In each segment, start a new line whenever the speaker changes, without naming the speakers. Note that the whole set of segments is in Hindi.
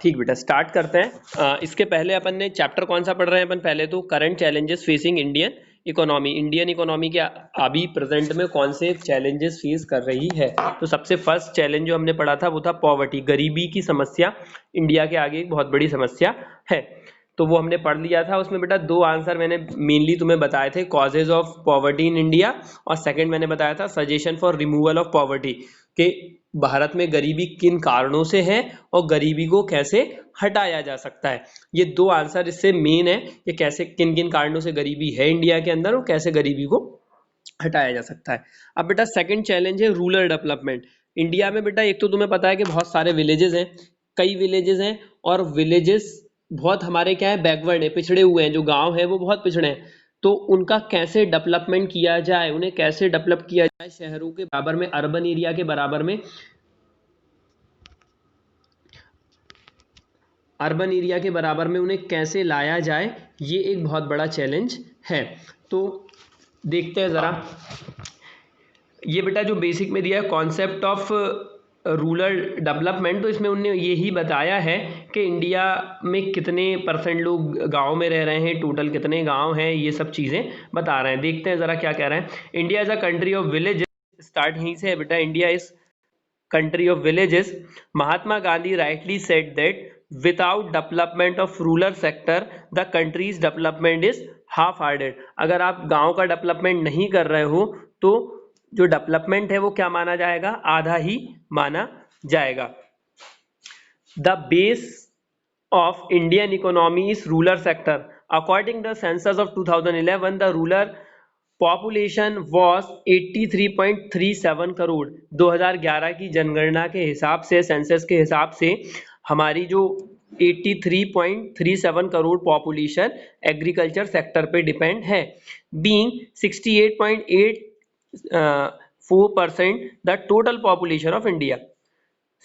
ठीक बेटा, स्टार्ट करते हैं। इसके पहले अपन ने चैप्टर कौन सा पढ़ रहे हैं अपन? पहले तो current challenges facing Indian economy, Indian economy के अभी प्रेजेंट में कौन से चैलेंजेस फेस कर रही है। तो सबसे फर्स्ट चैलेंज जो हमने पढ़ा था वो था पॉवर्टी, गरीबी की समस्या इंडिया के आगे एक बहुत बड़ी समस्या है। तो वो हमने पढ़ लिया था। उसमें बेटा दो आंसर मैंने मेनली तुम्हें बताए थे, causes of poverty in India, और सेकंड मैंने बताया था suggestion for removal of poverty, कि भारत में गरीबी किन कारणों से है और गरीबी को कैसे हटाया जा सकता है। ये दो आंसर इससे मेन है कि कैसे किन किन कारणों से गरीबी है इंडिया के अंदर और कैसे गरीबी को हटाया जा सकता है। अब बेटा सेकंड चैलेंज है रूरल डेवलपमेंट। इंडिया में बेटा एक तो तुम्हें पता है कि बहुत सारे विलेजेस हैं, कई विलेजेस हैं, और विलेजेस बहुत हमारे क्या है, बैकवर्ड है, पिछड़े हुए हैं। जो गांव है वो बहुत पिछड़े हैं, तो उनका कैसे डेवलपमेंट किया जाए, उन्हें कैसे डेवलप किया जाए शहरों के बराबर में, अर्बन एरिया के बराबर में, अर्बन एरिया के बराबर में उन्हें कैसे लाया जाए, ये एक बहुत बड़ा चैलेंज है। तो देखते हैं ज़रा, ये बेटा जो बेसिक में दिया है कॉन्सेप्ट ऑफ रूरल डेवलपमेंट, तो इसमें उन्होंने यही बताया है कि इंडिया में कितने परसेंट लोग गांव में रह रहे हैं, टोटल कितने गांव हैं, ये सब चीज़ें बता रहे हैं। देखते हैं ज़रा क्या कह रहे हैं। India is a country of village, start यहीं से है बेटा, India is country of villages. Mahatma Gandhi rightly said that without development of rural sector the country's development is half hearted. अगर आप गांव का डेवलपमेंट नहीं कर रहे हो तो जो डेवलपमेंट है वो क्या माना जाएगा, आधा ही माना जाएगा। The base of Indian economy is rural sector. According to the census of 2011, the rural population was 83.37 crore. 2011 की जनगणना के हिसाब से, सेंसस के हिसाब से हमारी जो 83.37 करोड़ पॉपुलेशन एग्रीकल्चर सेक्टर पे डिपेंड है, being 68.84% the total population of India.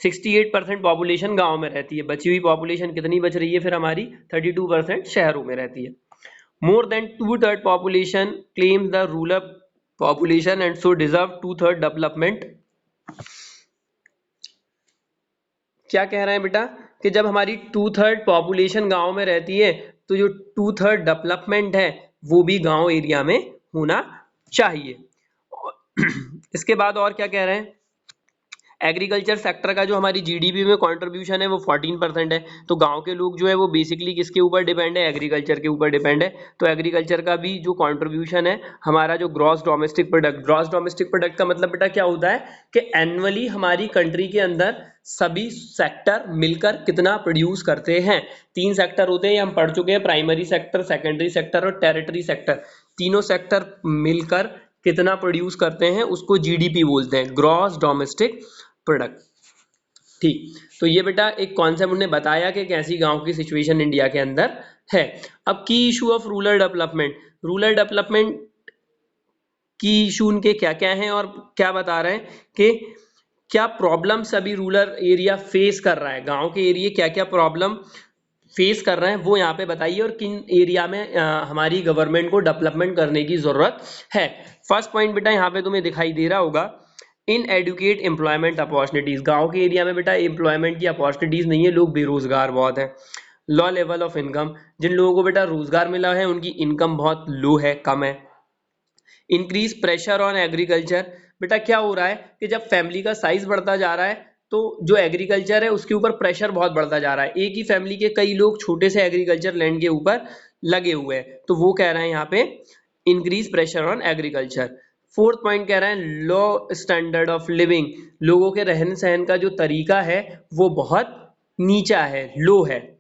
68% population गांव में रहती है, बची हुई पॉपुलेशन कितनी बच रही है फिर हमारी, 32% शहरों में रहती है। More than 2/3 population claims the rural population and so deserve 2/3 development. क्या कह रहे हैं बेटा कि जब हमारी 2/3 पॉपुलेशन गांव में रहती है तो जो 2/3 डेवलपमेंट है वो भी गांव एरिया में होना चाहिए। इसके बाद और क्या कह रहे हैं, एग्रीकल्चर सेक्टर का जो हमारी जीडीपी में कंट्रीब्यूशन है वो 14% है। तो गांव के लोग जो है वो बेसिकली किसके ऊपर डिपेंड है, एग्रीकल्चर के ऊपर डिपेंड है। तो एग्रीकल्चर का भी जो कंट्रीब्यूशन है, हमारा जो gross domestic product, gross domestic product का मतलब बेटा क्या होता है कि एनुअली हमारी कंट्री के अंदर सभी सेक्टर मिलकर कितना प्रोड्यूस करते हैं। 3 सेक्टर होते हैं, ये हम पढ़ चुके हैं, प्राइमरी सेक्टर, सेकेंडरी सेक्टर और टेरिटरी सेक्टर। तीनों सेक्टर मिलकर कितना प्रोड्यूस करते हैं उसको जीडीपी बोलते हैं, ग्रॉस डोमेस्टिक प्रोडक्ट। ठीक, तो ये बेटा एक कॉन्सेप्ट उन्होंने बताया कि कैसी गांव की सिचुएशन इंडिया के अंदर है। अब की issue of rural development, rural development की इशू उनके क्या क्या हैं और क्या बता रहे हैं कि क्या प्रॉब्लम सभी रूरल एरिया फेस कर रहा है, गांव के एरिया क्या क्या प्रॉब्लम फेस कर रहे हैं वो यहाँ पे बताइए, और किन एरिया में हमारी गवर्नमेंट को डेवलपमेंट करने की जरूरत है। फर्स्ट पॉइंट बेटा यहाँ पे तुम्हें दिखाई दे रहा होगा, इन एडुकेट एम्प्लॉयमेंट अपॉर्चुनिटीज। गांव के एरिया में बेटा एम्प्लॉयमेंट की अपॉर्चुनिटीज नहीं है, लोग बेरोजगार बहुत हैं। लो लेवल ऑफ इनकम, जिन लोगों को बेटा रोजगार मिला है उनकी इनकम बहुत लो है, कम है। इंक्रीज प्रेशर ऑन एग्रीकल्चर, बेटा क्या हो रहा है कि जब फैमिली का साइज बढ़ता जा रहा है तो जो एग्रीकल्चर है उसके ऊपर प्रेशर बहुत बढ़ता जा रहा है। एक ही फैमिली के कई लोग छोटे से एग्रीकल्चर लैंड के ऊपर लगे हुए हैं, तो वो कह रहे हैं यहाँ पे increase pressure on agriculture. Fourth point कह रहे हैं लो स्टैंडर्ड ऑफ लिविंग, लोगों के रहन सहन का जो तरीका है वो बहुत नीचा है, लो है।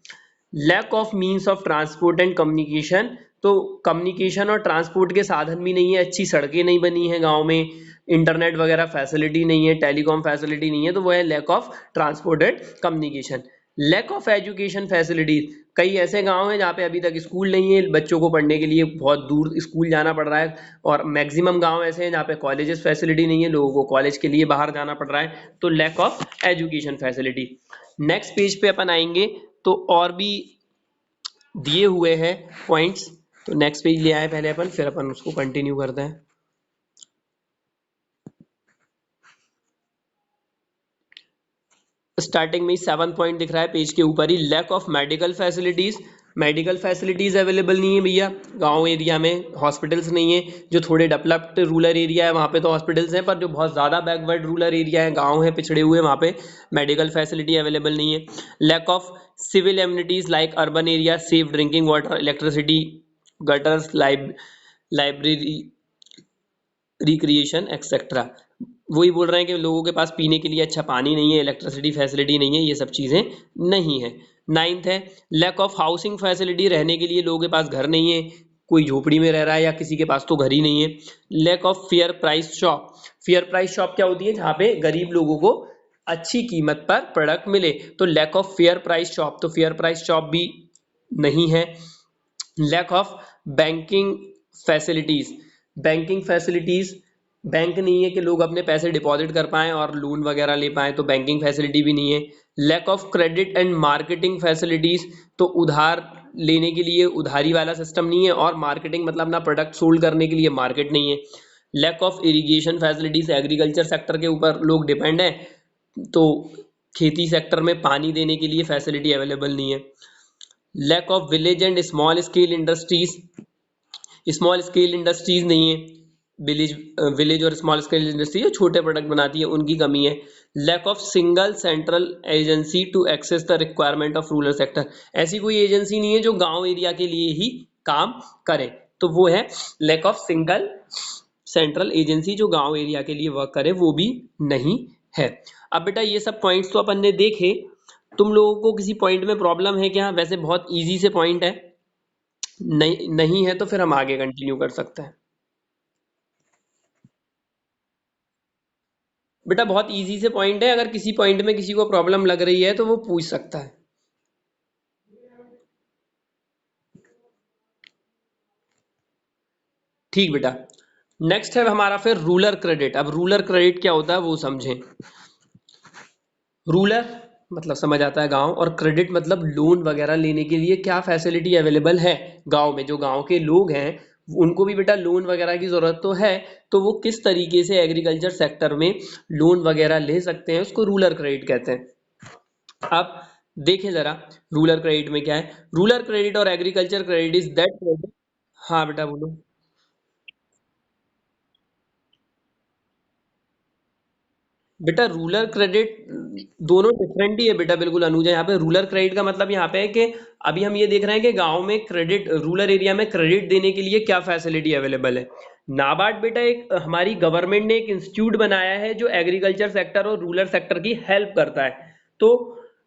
Lack of means of transport and communication, तो कम्युनिकेशन और ट्रांसपोर्ट के साधन भी नहीं है, अच्छी सड़कें नहीं बनी है गांव में, इंटरनेट वगैरह फैसिलिटी नहीं है, टेलीकॉम फैसिलिटी नहीं है, तो वो है lack of transport and communication. Lack of education facilities, कई ऐसे गांव हैं जहाँ पे अभी तक स्कूल नहीं है, बच्चों को पढ़ने के लिए बहुत दूर स्कूल जाना पड़ रहा है, और मैक्सिमम गांव ऐसे हैं जहाँ पे कॉलेजेस फैसिलिटी नहीं है, लोगों को कॉलेज के लिए बाहर जाना पड़ रहा है, तो lack of education facility. Next page पे अपन आएंगे तो और भी दिए हुए हैं पॉइंट्स, तो नेक्स्ट पेज ले आए पहले अपन, फिर अपन उसको कंटिन्यू करते हैं। स्टार्टिंग में ही 7 पॉइंट दिख रहा है पेज के ऊपर ही, lack of medical facilities available नहीं है भैया गांव एरिया में, हॉस्पिटल्स नहीं है। जो थोड़े डेवलप्ड रूरल एरिया है वहाँ पे तो हॉस्पिटल्स हैं, पर जो बहुत ज़्यादा बैकवर्ड रूरल एरिया है, गांव है पिछड़े हुए, वहाँ पे मेडिकल फैसिलिटी अवेलेबल नहीं है। Lack of civil amenities like urban area, safe drinking water, electricity, gutters, library, recreation etcetera. वही बोल रहे हैं कि लोगों के पास पीने के लिए अच्छा पानी नहीं है, इलेक्ट्रिसिटी फैसिलिटी नहीं है, ये सब चीज़ें नहीं है। 9th है लैक ऑफ हाउसिंग फैसिलिटी, रहने के लिए लोगों के पास घर नहीं है, कोई झोपड़ी में रह रहा है या किसी के पास तो घर ही नहीं है। Lack of fair price shop, fair price shop क्या होती है, जहाँ पे गरीब लोगों को अच्छी कीमत पर प्रोडक्ट मिले, तो lack of fair price shop, तो फेयर प्राइस शॉप भी नहीं है। Lack of banking facilities, bank नहीं है कि लोग अपने पैसे डिपॉजिट कर पाएं और लोन वगैरह ले पाएं, तो बैंकिंग फैसिलिटी भी नहीं है। Lack of credit and marketing facilities, तो उधार लेने के लिए उधारी वाला सिस्टम नहीं है, और मार्केटिंग मतलब अपना प्रोडक्ट सोल्ड करने के लिए मार्केट नहीं है। Lack of irrigation facilities, agriculture sector के ऊपर लोग डिपेंड है, तो खेती सेक्टर में पानी देने के लिए फैसिलिटी अवेलेबल नहीं है। Lack of village and small scale industries नहीं है, विलेज और स्मॉल स्केल इंडस्ट्री जो छोटे प्रोडक्ट बनाती है उनकी कमी है। Lack of single central agency to access the requirement of rural sector, ऐसी कोई एजेंसी नहीं है जो गांव एरिया के लिए ही काम करे, तो वो है lack of single central agency जो गांव एरिया के लिए वर्क करे, वो भी नहीं है। अब बेटा ये सब पॉइंट्स तो अपन ने देखे, तुम लोगों को किसी पॉइंट में प्रॉब्लम है क्या? वैसे बहुत इजी से पॉइंट है, नहीं है तो फिर हम आगे कंटिन्यू कर सकते हैं। बेटा बहुत इजी से पॉइंट है, अगर किसी पॉइंट में किसी को प्रॉब्लम लग रही है तो वो पूछ सकता है। ठीक बेटा, नेक्स्ट है हमारा फिर रूलर क्रेडिट। अब रूलर क्रेडिट क्या होता है वो समझें। रूलर मतलब समझ आता है गांव, और क्रेडिट मतलब लोन वगैरह लेने के लिए क्या फैसिलिटी अवेलेबल है गांव में, जो गांव के लोग हैं उनको भी बेटा लोन वगैरह की जरूरत तो है, तो वो किस तरीके से एग्रीकल्चर सेक्टर में लोन वगैरह ले सकते हैं, उसको रूलर क्रेडिट कहते हैं। अब देखें जरा रूलर क्रेडिट में क्या है। रूलर क्रेडिट और agriculture credit is that credit. हाँ बेटा बोलो। बेटा रूरल क्रेडिट दोनों डिफरेंट ही है बेटा, बिल्कुल अनुजा। यहाँ पे रूरल क्रेडिट का मतलब यहाँ पे है कि अभी हम ये देख रहे हैं कि गांव में क्रेडिट, रूरल एरिया में क्रेडिट देने के लिए क्या फैसिलिटी अवेलेबल है। नाबार्ड बेटा एक हमारी गवर्नमेंट ने एक इंस्टीट्यूट बनाया है जो एग्रीकल्चर सेक्टर और रूरल सेक्टर की हेल्प करता है। तो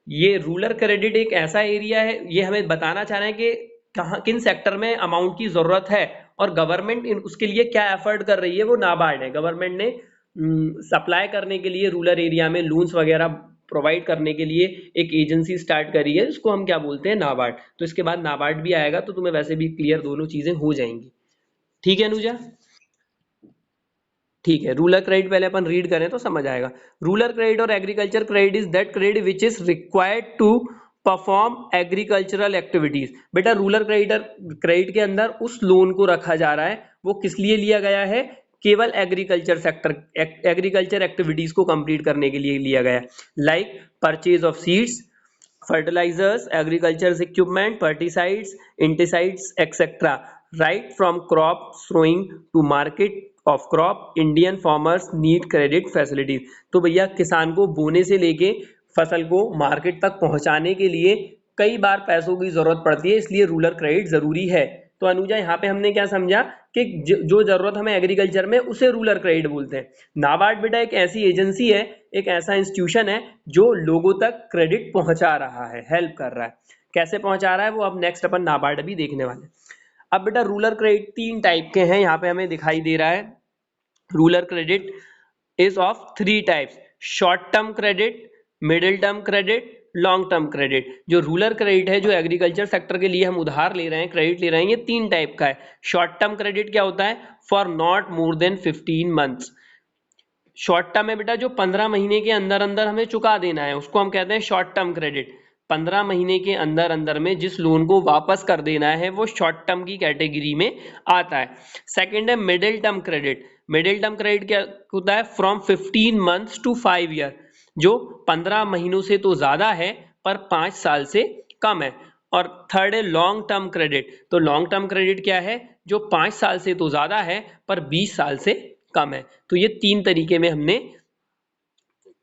ये रूरल क्रेडिट एक ऐसा एरिया है, ये हमें बताना चाह रहे हैं कि कहाँ किन सेक्टर में अमाउंट की जरूरत है, और गवर्नमेंट उसके लिए क्या एफर्ट कर रही है, वो नाबार्ड है। गवर्नमेंट ने सप्लाई करने के लिए रूरल एरिया में लोन्स वगैरह प्रोवाइड करने के लिए एक एजेंसी स्टार्ट करी है, इसको हम क्या बोलते हैं, नाबार्ड। तो इसके बाद नाबार्ड भी आएगा तो तुम्हें वैसे भी क्लियर दोनों चीजें हो जाएंगी। ठीक है अनुजा? ठीक है, रूरल क्रेडिट पहले अपन रीड करें तो समझ आएगा। रूरल क्रेडिट और agriculture credit is that credit which is required to perform agricultural activities. बेटा रूरल क्रेडिट के अंदर उस लोन को रखा जा रहा है, वो किस लिए लिया गया है, केवल एग्रीकल्चर सेक्टर, एग्रीकल्चर एक्टिविटीज को कंप्लीट करने के लिए लिया गया है। Like purchase of seeds, fertilizers, agriculture's equipment, pesticides, insecticides, etc. Right from crop sowing to market of crop, Indian farmers need credit facilities. तो भैया किसान को बोने से लेके फसल को मार्केट तक पहुंचाने के लिए कई बार पैसों की जरूरत पड़ती है, इसलिए रूरल क्रेडिट जरूरी है। तो अनुजा यहाँ पे हमने क्या समझा कि जो जरूरत हमें एग्रीकल्चर में उसे रूरल क्रेडिट बोलते हैं। नाबार्ड बेटा एक ऐसी एजेंसी है, एक ऐसा इंस्टीट्यूशन है जो लोगों तक क्रेडिट पहुंचा रहा है, हेल्प कर रहा है। कैसे पहुंचा रहा है वो अब नेक्स्ट अपन नाबार्ड भी देखने वाले हैं। अब बेटा रूरल क्रेडिट 3 टाइप के हैं, यहाँ पे हमें दिखाई दे रहा है। Rural credit is of 3 types, short term credit, middle term credit, long term credit. जो रूरल क्रेडिट है, जो एग्रीकल्चर सेक्टर के लिए हम उधार ले रहे हैं, क्रेडिट ले रहे हैं, ये 3 टाइप का है। शॉर्ट टर्म क्रेडिट क्या होता है, for not more than 15 months. Short term है बेटा जो 15 महीने के अंदर अंदर हमें चुका देना है, उसको हम कहते हैं शॉर्ट टर्म क्रेडिट। 15 महीने के अंदर अंदर में जिस लोन को वापस कर देना है वो शॉर्ट टर्म की कैटेगरी में आता है। सेकंड है middle term credit. Middle term credit क्या होता है, फ्रॉम 15 मंथ्स टू 5 ईयर। जो 15 महीनों से तो ज्यादा है पर 5 साल से कम है। और थर्ड है लॉन्ग टर्म क्रेडिट। तो लॉन्ग टर्म क्रेडिट क्या है, जो 5 साल से तो ज्यादा है पर 20 साल से कम है। तो ये तीन तरीके में हमने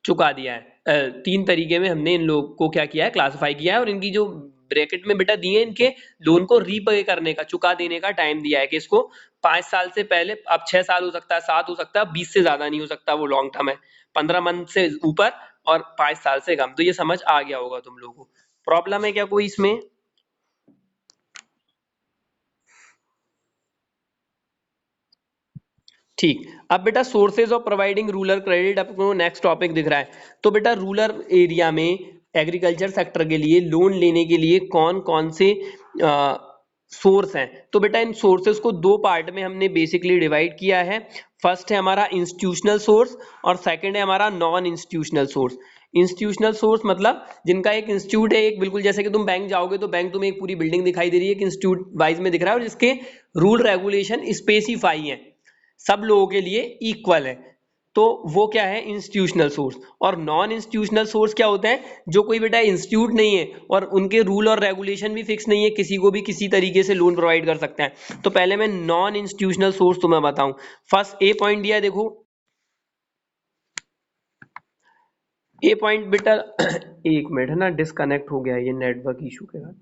चुका दिया है, तीन तरीके में हमने इन लोगों को क्या किया है, क्लासिफाई किया है। और इनकी जो ब्रैकेट में बेटा दिए, इनके लोन को रीपे करने का, चुका देने का टाइम दिया है कि इसको 5 साल से पहले, अब 6 साल हो सकता है, 7 हो सकता है, 20 से ज्यादा नहीं हो सकता, वो लॉन्ग टर्म है, 15 मंथ से ऊपर और 5 साल से कम। तो ये समझ आ गया होगा तुम लोगों को। प्रॉब्लम है क्या कोई इसमें? ठीक। अब बेटा sources of providing rural credit, अपको नेक्स्ट टॉपिक दिख रहा है। तो बेटा रूरल एरिया में एग्रीकल्चर सेक्टर के लिए लोन लेने के लिए कौन कौन से सोर्स हैं? तो बेटा इन सोर्सेज को दो पार्ट में हमने बेसिकली डिवाइड किया है। फर्स्ट है हमारा इंस्टीट्यूशनल सोर्स और सेकंड है हमारा non institutional source. Institutional source मतलब जिनका एक इंस्टीट्यूट है, एक बिल्कुल जैसे कि तुम बैंक जाओगे तो बैंक तुम्हें एक पूरी बिल्डिंग दिखाई दे रही है, एक इंस्टीट्यूट वाइज में दिख रहा है, और जिसके रूल रेगुलेशन स्पेसिफाई हैं, सब लोगों के लिए इक्वल है। तो वो क्या है, इंस्टीट्यूशनल सोर्स। और नॉन इंस्टीट्यूशनल सोर्स क्या होता है, जो कोई बेटा इंस्टीट्यूट नहीं है और उनके रूल और रेगुलेशन भी फिक्स नहीं है, किसी को भी किसी तरीके से लोन प्रोवाइड कर सकते हैं। तो पहले मैं नॉन इंस्टीट्यूशनल सोर्स तुम्हें बताऊं। फर्स्ट ए पॉइंट दिया, देखो ए पॉइंट बेटा एक मिनट है ना, डिस्कनेक्ट हो गया ये नेटवर्क इशू के बाद।